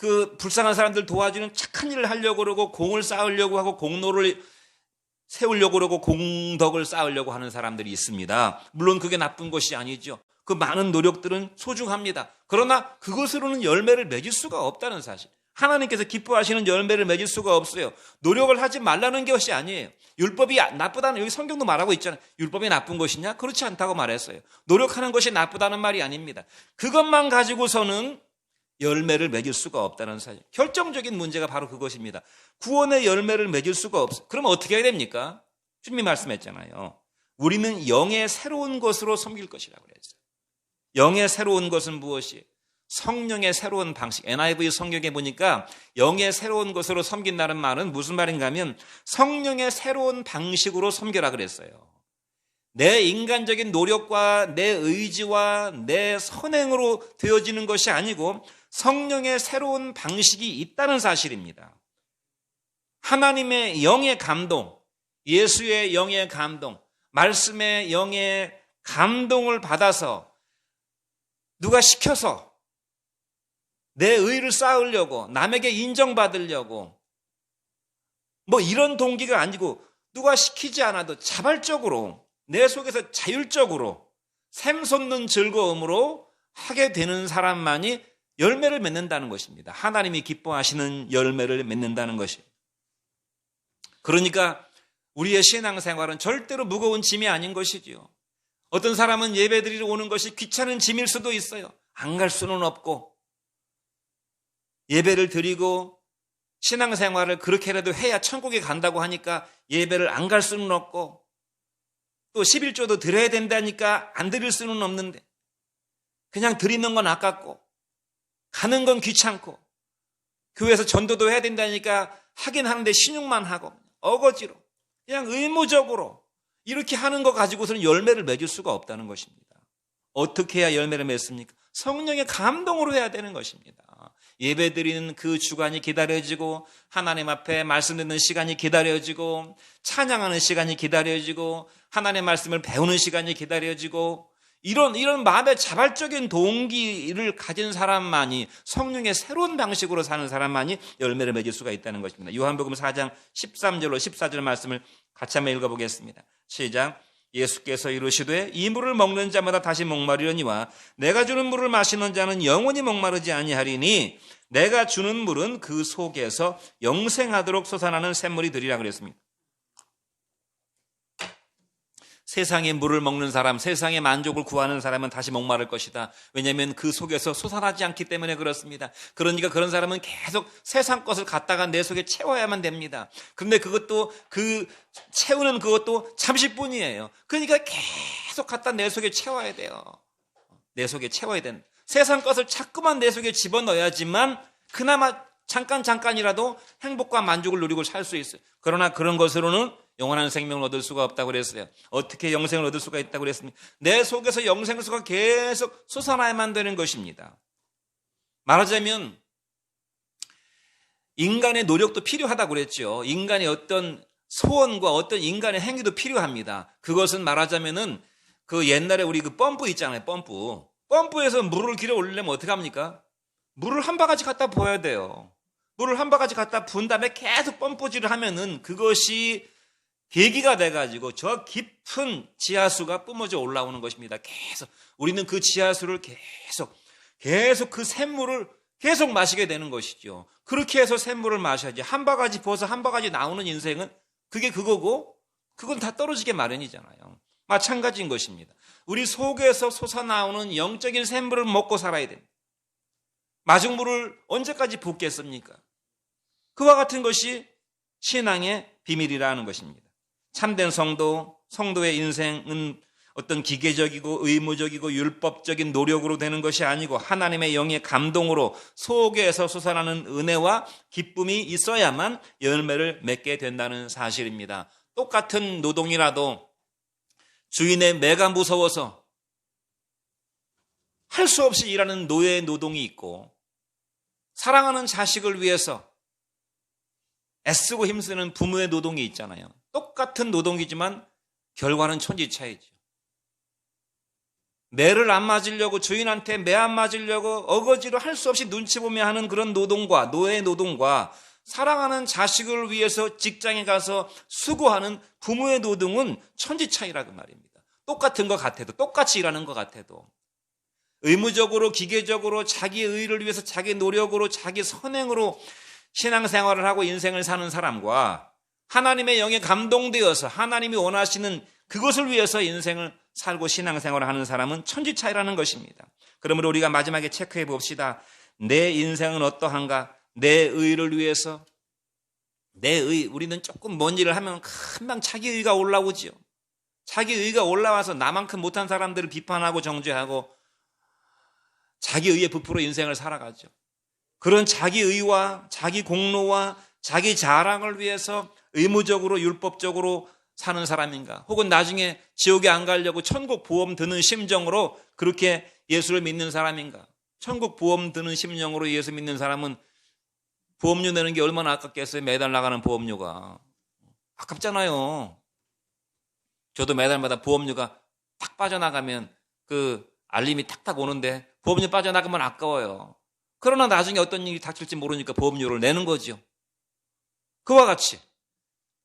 그 불쌍한 사람들 도와주는 착한 일을 하려고 그러고 공을 쌓으려고 하고 공로를 세우려고 그러고 공덕을 쌓으려고 하는 사람들이 있습니다. 물론 그게 나쁜 것이 아니죠. 그 많은 노력들은 소중합니다. 그러나 그것으로는 열매를 맺을 수가 없다는 사실. 하나님께서 기뻐하시는 열매를 맺을 수가 없어요. 노력을 하지 말라는 것이 아니에요. 율법이 나쁘다는, 여기 성경도 말하고 있잖아요. 율법이 나쁜 것이냐? 그렇지 않다고 말했어요. 노력하는 것이 나쁘다는 말이 아닙니다. 그것만 가지고서는 열매를 맺을 수가 없다는 사실. 결정적인 문제가 바로 그것입니다. 구원의 열매를 맺을 수가 없어요. 그럼 어떻게 해야 됩니까? 주님이 말씀했잖아요. 우리는 영의 새로운 것으로 섬길 것이라고 그랬어요. 영의 새로운 것은 무엇이에요? 성령의 새로운 방식. NIV 성경에 보니까 영의 새로운 것으로 섬긴다는 말은 무슨 말인가 하면 성령의 새로운 방식으로 섬겨라 그랬어요. 내 인간적인 노력과 내 의지와 내 선행으로 되어지는 것이 아니고 성령의 새로운 방식이 있다는 사실입니다. 하나님의 영의 감동, 예수의 영의 감동, 말씀의 영의 감동을 받아서 누가 시켜서 내 의를 쌓으려고, 남에게 인정받으려고, 뭐 이런 동기가 아니고 누가 시키지 않아도 자발적으로 내 속에서 자율적으로 샘솟는 즐거움으로 하게 되는 사람만이 열매를 맺는다는 것입니다. 하나님이 기뻐하시는 열매를 맺는다는 것입니다. 그러니까 우리의 신앙생활은 절대로 무거운 짐이 아닌 것이지요. 어떤 사람은 예배드리러 오는 것이 귀찮은 짐일 수도 있어요. 안 갈 수는 없고, 예배를 드리고 신앙생활을 그렇게라도 해야 천국에 간다고 하니까 예배를 안 갈 수는 없고, 또 11조도 드려야 된다니까 안 드릴 수는 없는데, 그냥 드리는 건 아깝고 가는 건 귀찮고, 교회에서 전도도 해야 된다니까 하긴 하는데 신용만 하고 어거지로 그냥 의무적으로 이렇게 하는 거 가지고서는 열매를 맺을 수가 없다는 것입니다. 어떻게 해야 열매를 맺습니까? 성령의 감동으로 해야 되는 것입니다. 예배드리는 그 주간이 기다려지고, 하나님 앞에 말씀 듣는 시간이 기다려지고, 찬양하는 시간이 기다려지고, 하나님의 말씀을 배우는 시간이 기다려지고, 이런 마음의 자발적인 동기를 가진 사람만이, 성령의 새로운 방식으로 사는 사람만이 열매를 맺을 수가 있다는 것입니다. 요한복음 4장 13절로 14절 말씀을 같이 한번 읽어보겠습니다. 시작. 예수께서 이르시되 이 물을 먹는 자마다 다시 목마르려니와 내가 주는 물을 마시는 자는 영원히 목마르지 아니하리니 내가 주는 물은 그 속에서 영생하도록 솟아나는 샘물이 되리라 그랬습니다. 세상의 물을 먹는 사람, 세상의 만족을 구하는 사람은 다시 목마를 것이다. 왜냐하면 그 속에서 솟아나지 않기 때문에 그렇습니다. 그러니까 그런 사람은 계속 세상 것을 갖다가 내 속에 채워야만 됩니다. 그런데 그것도, 그 채우는 그것도 잠시뿐이에요. 그러니까 계속 갖다 내 속에 채워야 돼요. 내 속에 채워야 된다. 세상 것을 자꾸만 내 속에 집어넣어야지만 그나마 잠깐이라도 행복과 만족을 누리고 살 수 있어요. 그러나 그런 것으로는 영원한 생명을 얻을 수가 없다고 그랬어요. 어떻게 영생을 얻을 수가 있다고 그랬습니까? 내 속에서 영생수가 계속 솟아나야만 되는 것입니다. 말하자면 인간의 노력도 필요하다고 그랬죠. 인간의 어떤 소원과 어떤 인간의 행위도 필요합니다. 그것은 말하자면은 그 옛날에 우리 그 펌프 있잖아요. 펌프에서 물을 길어 올리려면 어떻게 합니까? 물을 한 바가지 갖다 부어야 돼요. 물을 한 바가지 갖다 부은 다음에 계속 펌프질을 하면은 그것이 계기가 돼가지고 저 깊은 지하수가 뿜어져 올라오는 것입니다. 계속 우리는 그 지하수를 계속 그 샘물을 계속 마시게 되는 것이죠. 그렇게 해서 샘물을 마셔야지. 한 바가지 부어서 한 바가지 나오는 인생은 그게 그거고, 그건 다 떨어지게 마련이잖아요. 마찬가지인 것입니다. 우리 속에서 솟아나오는 영적인 샘물을 먹고 살아야 됩니다. 마중물을 언제까지 붓겠습니까? 그와 같은 것이 신앙의 비밀이라는 것입니다. 참된 성도의 인생은 어떤 기계적이고 의무적이고 율법적인 노력으로 되는 것이 아니고 하나님의 영의 감동으로 속에서 솟아나는 은혜와 기쁨이 있어야만 열매를 맺게 된다는 사실입니다. 똑같은 노동이라도 주인의 매가 무서워서 할 수 없이 일하는 노예의 노동이 있고, 사랑하는 자식을 위해서 애쓰고 힘쓰는 부모의 노동이 있잖아요. 똑같은 노동이지만 결과는 천지차이죠. 매를 안 맞으려고, 주인한테 매 안 맞으려고 어거지로 할 수 없이 눈치 보며 하는 그런 노동과 노예의 노동과 사랑하는 자식을 위해서 직장에 가서 수고하는 부모의 노동은 천지 차이라고 말입니다. 똑같은 것 같아도, 똑같이 일하는 것 같아도 의무적으로 기계적으로 자기의 의를 위해서 자기 노력으로 자기 선행으로 신앙생활을 하고 인생을 사는 사람과 하나님의 영에 감동되어서 하나님이 원하시는 그것을 위해서 인생을 살고 신앙생활을 하는 사람은 천지 차이라는 것입니다. 그러므로 우리가 마지막에 체크해 봅시다. 내 인생은 어떠한가? 내 의를 위해서 우리는 조금 먼 일을 하면 금방 자기 의가 올라오지요. 자기 의가 올라와서 나만큼 못한 사람들을 비판하고 정죄하고 자기 의에 부풀어 인생을 살아가죠. 그런 자기 의와 자기 공로와 자기 자랑을 위해서 의무적으로 율법적으로 사는 사람인가? 혹은 나중에 지옥에 안 가려고 천국 보험 드는 심정으로 그렇게 예수를 믿는 사람인가? 천국 보험 드는 심정으로 예수 믿는 사람은 보험료 내는 게 얼마나 아깝겠어요? 매달 나가는 보험료가. 아깝잖아요. 저도 매달마다 보험료가 탁 빠져나가면 그 알림이 탁탁 오는데 보험료 빠져나가면 아까워요. 그러나 나중에 어떤 일이 닥칠지 모르니까 보험료를 내는 거죠. 그와 같이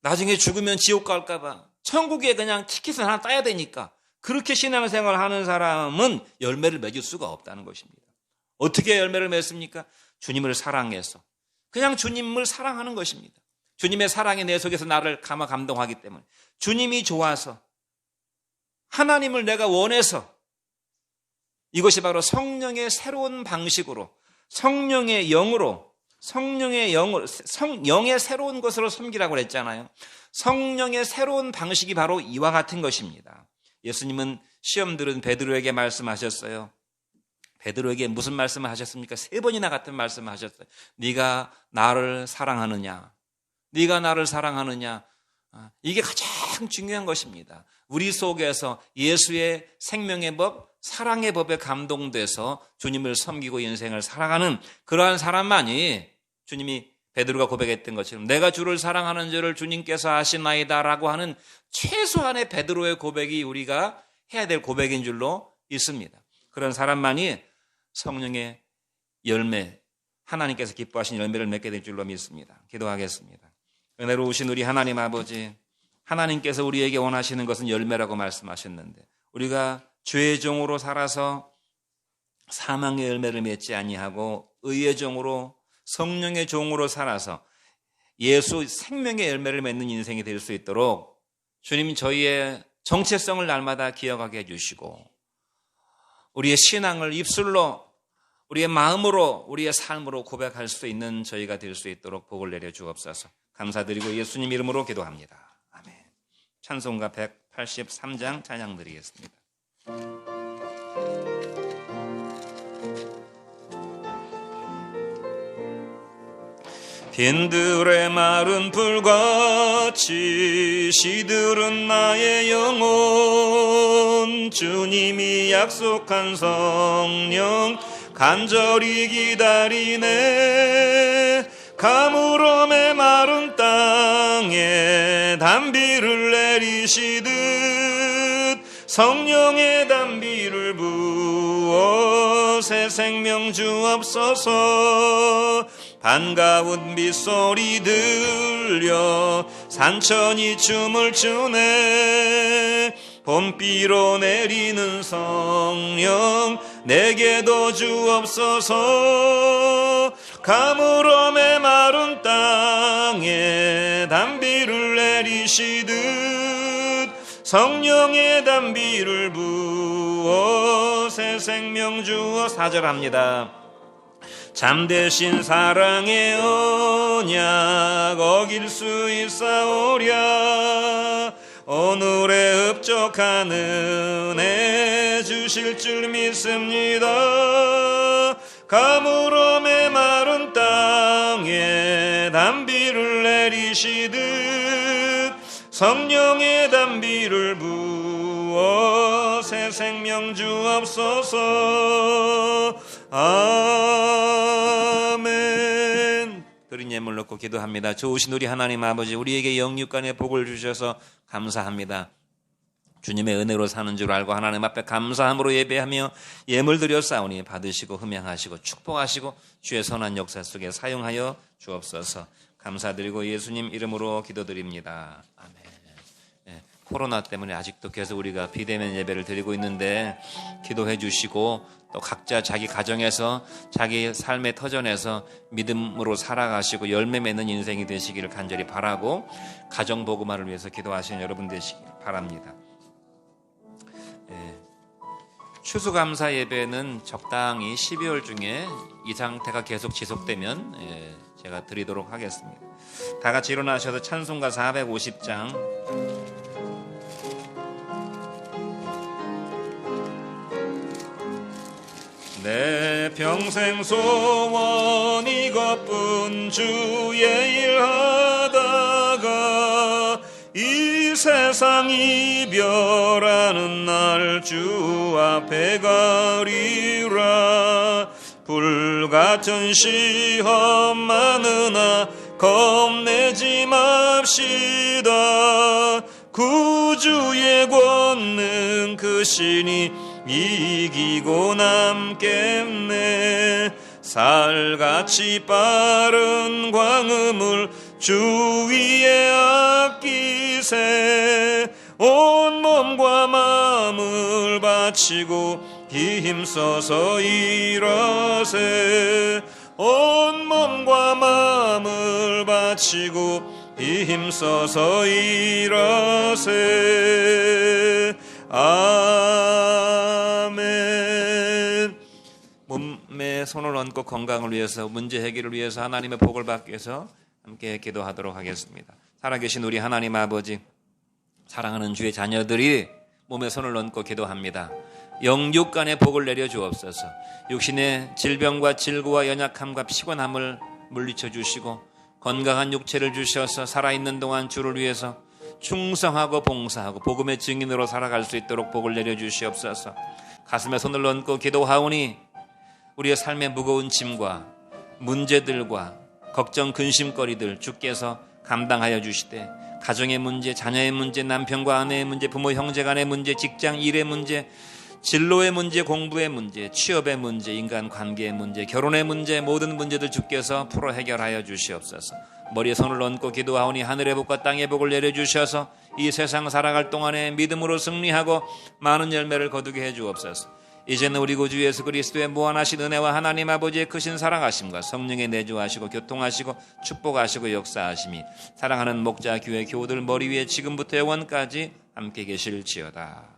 나중에 죽으면 지옥 갈까 봐 천국에 그냥 티켓을 하나 따야 되니까 그렇게 신앙생활을 하는 사람은 열매를 맺을 수가 없다는 것입니다. 어떻게 열매를 맺습니까? 주님을 사랑해서 그냥 주님을 사랑하는 것입니다. 주님의 사랑이 내 속에서 나를 감동하기 때문에 주님이 좋아서 하나님을 내가 원해서 이것이 바로 성령의 새로운 방식으로 성령의 영으로 영의 새로운 것으로 섬기라고 그랬잖아요. 성령의 새로운 방식이 바로 이와 같은 것입니다. 예수님은 시험 들은 베드로에게 말씀하셨어요. 베드로에게 무슨 말씀을 하셨습니까? 3번이나 같은 말씀을 하셨어요. 네가 나를 사랑하느냐? 네가 나를 사랑하느냐? 이게 가장 중요한 것입니다. 우리 속에서 예수의 생명의 법, 사랑의 법에 감동돼서 주님을 섬기고 인생을 살아가는 그러한 사람만이 주님이 베드로가 고백했던 것처럼 내가 주를 사랑하는 줄을 주님께서 아시나이다 라고 하는 최소한의 베드로의 고백이 우리가 해야 될 고백인 줄로 있습니다. 그런 사람만이 성령의 열매, 하나님께서 기뻐하신 열매를 맺게 될 줄로 믿습니다. 기도하겠습니다. 은혜로우신 우리 하나님 아버지, 하나님께서 우리에게 원하시는 것은 열매라고 말씀하셨는데 우리가 죄의 종으로 살아서 사망의 열매를 맺지 아니하고 의의 종으로 성령의 종으로 살아서 예수 생명의 열매를 맺는 인생이 될 수 있도록 주님 저희의 정체성을 날마다 기억하게 해주시고 우리의 신앙을 입술로 우리의 마음으로 우리의 삶으로 고백할 수 있는 저희가 될 수 있도록 복을 내려 주옵소서. 감사드리고 예수님 이름으로 기도합니다. 아멘. 찬송가 183장 찬양 드리겠습니다. 빈들의 마른 불같이 시들은 나의 영혼 주님이 약속한 성령 간절히 기다리네 가물어 메마른 땅에 단비를 내리시듯 성령의 단비를 부어 새 생명 주옵소서. 반가운 빗소리 들려 산천이 춤을 추네 봄비로 내리는 성령 내게도 주옵소서. 가물어 메마른 땅에 단비를 내리시듯 성령의 단비를 부어 새 생명 주어. 4절 합니다. 참되신 사랑의 언약 어길 수 있사오랴 오늘의 흡족한 은혜 주실 줄 믿습니다. 가물어 메마른 땅에 단비를 내리시듯 성령의 단비를 부어 새 생명 주옵소서. 아멘. 드린 예물 넣고 기도합니다. 좋으신 우리 하나님 아버지, 우리에게 영육간의 복을 주셔서 감사합니다. 주님의 은혜로 사는 줄 알고 하나님 앞에 감사함으로 예배하며 예물 드렸사오니 받으시고 흠양하시고 축복하시고 주의 선한 역사 속에 사용하여 주옵소서. 감사드리고 예수님 이름으로 기도드립니다. 아멘. 예, 코로나 때문에 아직도 계속 우리가 비대면 예배를 드리고 있는데 기도해 주시고 또 각자 자기 가정에서 자기 삶의 터전에서 믿음으로 살아가시고 열매 맺는 인생이 되시기를 간절히 바라고 가정 복음화를 위해서 기도하시는 여러분 되시길 바랍니다. 추수감사 예배는 적당히 12월 중에 이 상태가 계속 지속되면 제가 드리도록 하겠습니다. 다 같이 일어나셔서 찬송가 450장 내 평생 소원 이것뿐 주의 일하다가 이 세상 이별하는 날 주 앞에 가리라. 불같은 시험 많으나 겁내지 맙시다. 구주의 권능 그 신이 이기고 남겠네. 살같이 빠른 광음을 주 위에 아끼세. 온 몸과 마음을 바치고 힘써서 일하세. 온 몸과 마음을 바치고 힘써서 일하세. 아멘. 몸에 손을 얹고 건강을 위해서, 문제 해결을 위해서, 하나님의 복을 받기 위해서 함께 기도하도록 하겠습니다. 살아계신 우리 하나님 아버지, 사랑하는 주의 자녀들이 몸에 손을 얹고 기도합니다. 영육 간의 복을 내려 주옵소서. 육신의 질병과 질고와 연약함과 피곤함을 물리쳐 주시고 건강한 육체를 주셔서 살아있는 동안 주를 위해서 충성하고 봉사하고 복음의 증인으로 살아갈 수 있도록 복을 내려 주시옵소서. 가슴에 손을 얹고 기도하오니 우리의 삶의 무거운 짐과 문제들과 걱정 근심거리들 주께서 감당하여 주시되, 가정의 문제, 자녀의 문제, 남편과 아내의 문제, 부모 형제 간의 문제, 직장 일의 문제, 진로의 문제, 공부의 문제, 취업의 문제, 인간관계의 문제, 결혼의 문제, 모든 문제들 주께서 풀어 해결하여 주시옵소서. 머리에 손을 얹고 기도하오니 하늘의 복과 땅의 복을 내려주셔서 이 세상 살아갈 동안에 믿음으로 승리하고 많은 열매를 거두게 해주옵소서. 이제는 우리 구주 예수 그리스도의 무한하신 은혜와 하나님 아버지의 크신 사랑하심과 성령의 내주하시고 교통하시고 축복하시고 역사하심이 사랑하는 목자 교회 교우들 머리 위에 지금부터 영원까지 함께 계실지어다.